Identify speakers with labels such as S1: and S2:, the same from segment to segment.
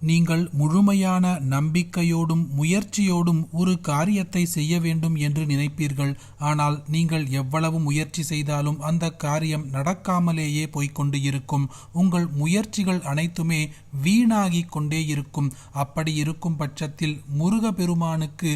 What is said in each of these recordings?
S1: நீங்கள் முழுமையான நம்பிக்கையோடும் முயற்சியோடும் ஒரு காரியத்தை செய்ய வேண்டும் என்று நினைப்பீர்கள். ஆனால் நீங்கள் எவ்வளவு முயற்சி செய்தாலும் அந்த காரியம் நடக்காமலேயே போய்கொண்டு இருக்கும். உங்கள் முயற்சிகள் அனைத்துமே வீணாகி கொண்டே இருக்கும். அப்படி இருக்கும் பட்சத்தில் முருகப்பெருமானுக்கு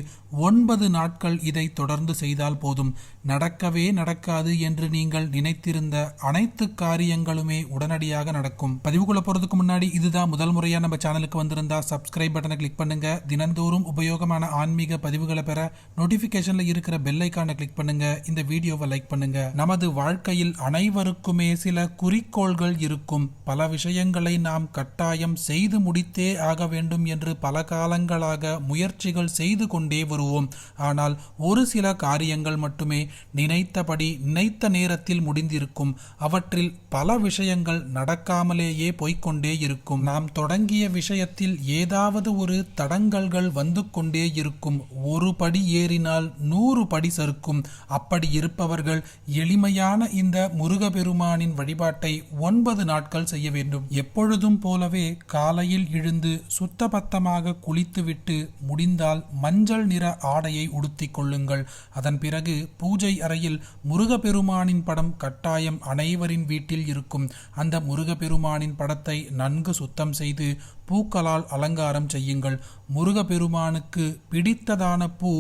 S1: 9 நாட்கள் இதை தொடர்ந்து செய்தால் போதும். நடக்கவே நடக்காது என்று நீங்கள் நினைத்திருந்த அனைத்து காரியங்களுமே உடனடியாக நடக்கும். பதிவுக்குள்ள போறதுக்கு முன்னாடி இதுதான் முதல் முறையா நம்ம சேனலுக்கு வந்திருந்தா சப்ஸ்கிரைப் பட்டனை கிளிக் பண்ணுங்க. தினந்தோறும் உபயோகமான ஆன்மீக பதிவுகளை பெற நோட்டிபிகேஷன்ல இருக்கிற பெல் ஐகானை கிளிக் பண்ணுங்க. இந்த வீடியோவை லைக் பண்ணுங்க. நமது வாழ்க்கையில் அனைவருக்குமே சில குறிக்கோள்கள் இருக்கும். பல விஷயங்களை நாம் கட்டாயம் செய்து முடித்தே ஆக வேண்டும் என்று பல காலங்களாக முயற்சிகள் செய்து கொண்டே வருவோம். ஆனால் ஒரு சில காரியங்கள் மட்டுமே நினைத்தபடி நினைத்த நேரத்தில் முடிந்திருக்கும். அவற்றில் பல விஷயங்கள் நடக்காமலேயே போய்கொண்டே இருக்கும். நாம் தொடங்கிய விஷயத்தில் ஏதாவது ஒரு தடங்கல்கள் வந்து கொண்டே இருக்கும். ஒரு படி ஏறினால் 100 படி சறுக்கும். அப்படி இருப்பவர்கள் எளிமையான இந்த முருகப்பெருமானின் வழிபாட்டை 9 நாட்கள் செய்ய வேண்டும். எப்பொழுதும் போலவே காலையில் எழுந்து சுத்தபத்தமாக குளித்துவிட்டு முடிந்தால் மஞ்சள் நிற ஆடையை உடுத்திக் கொள்ளுங்கள். அதன் பிறகு பூஜை அறையில் முருகப்பெருமானின் படம் கட்டாயம் அனைவரின் வீட்டில் இருக்கும். அந்த முருகப்பெருமானின் படத்தை நன்கு சுத்தம் செய்து பூக்களால் அலங்காரம் செய்யுங்கள். முருகப்பெருமானுக்கு பிடித்ததான பூ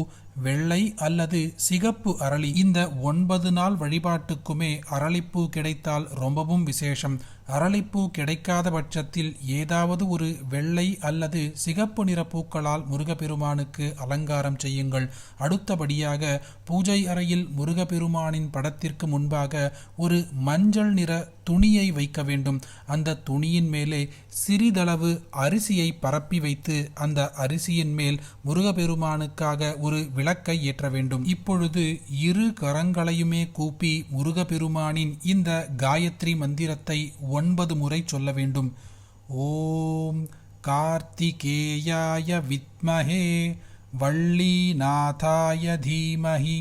S1: வெள்ளை அல்லது சிகப்பு அரளி. இந்த 9 நாள் வழிபாட்டுக்குமே அரளிப்பூ கிடைத்தால் ரொம்பவும் விசேஷம். அரளிப்பூ கிடைக்காத பட்சத்தில் ஏதாவது ஒரு வெள்ளை அல்லது சிகப்பு நிற பூக்களால் முருகப்பெருமானுக்கு அலங்காரம் செய்யுங்கள். அடுத்தபடியாக பூஜை அறையில் முருகப்பெருமானின் படத்திற்கு முன்பாக ஒரு மஞ்சள் நிற துணியை வைக்க வேண்டும். அந்த துணியின் மேலே சிறிதளவு அரிசியை பரப்பி வைத்து அந்த அரிசியின் மேல் முருகப்பெருமானுக்காக ஒரு விளக்கை ஏற்ற வேண்டும். இப்பொழுது இரு கரங்களையுமே கூப்பி முருகப்பெருமானின் இந்த காயத்ரி மந்திரத்தை 9 முறை சொல்ல வேண்டும். ஓம் கார்த்திகேயாய வித்மஹே வள்ளிநாதாய தீமஹி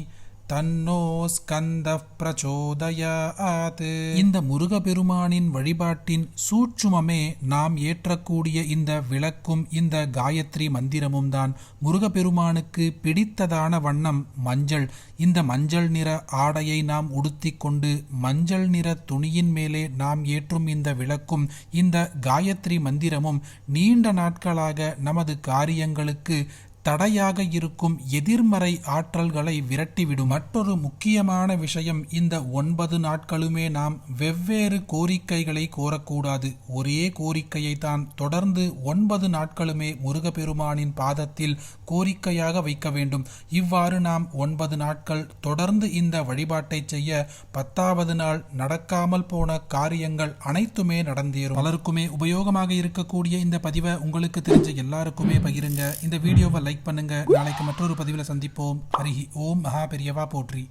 S1: தன்னோ ஸ்கந்தः பிரச்சோதயாத். இந்த முருகப்பெருமானின் வழிபாட்டின் சூட்சுமமே நாம் ஏற்றக்கூடிய இந்த விளக்கும் இந்த காயத்ரி மந்திரமும் தான். முருகப்பெருமானுக்கு பிடித்ததான வண்ணம் மஞ்சள். இந்த மஞ்சள் நிற ஆடையை நாம் உடுத்திக் கொண்டு மஞ்சள் நிற துணியின் மேலே நாம் ஏற்றும் இந்த விளக்கும் இந்த காயத்ரி மந்திரமும் நீண்ட நாட்களாக நமது காரியங்களுக்கு தடையாக இருக்கும் எதிர்மறை ஆற்றல்களை விரட்டிவிடும். மற்றொரு முக்கியமான விஷயம், இந்த 9 நாட்களுமே நாம் வெவ்வேறு கோரிக்கைகளை கோரக்கூடாது. ஒரே கோரிக்கையை தான் தொடர்ந்து 9 நாட்களுமே முருகப்பெருமானின் பாதத்தில் கோரிக்கையாக வைக்க வேண்டும். இவ்வாறு நாம் 9 நாட்கள் தொடர்ந்து இந்த வழிபாட்டை செய்ய 10வது நாள் நடக்காமல் போன காரியங்கள் அனைத்துமே நடந்தேறும். பலருக்குமே உபயோகமாக இருக்கக்கூடிய இந்த பதிவை உங்களுக்கு தெரிஞ்ச எல்லாருக்குமே பகிருங்க. இந்த வீடியோவை லைக் பண்ணுங்க. நாளைக்கு மற்றொரு பதிவில் சந்திப்போம். ஹரி ஓம். மகா பெரியவா போற்றி.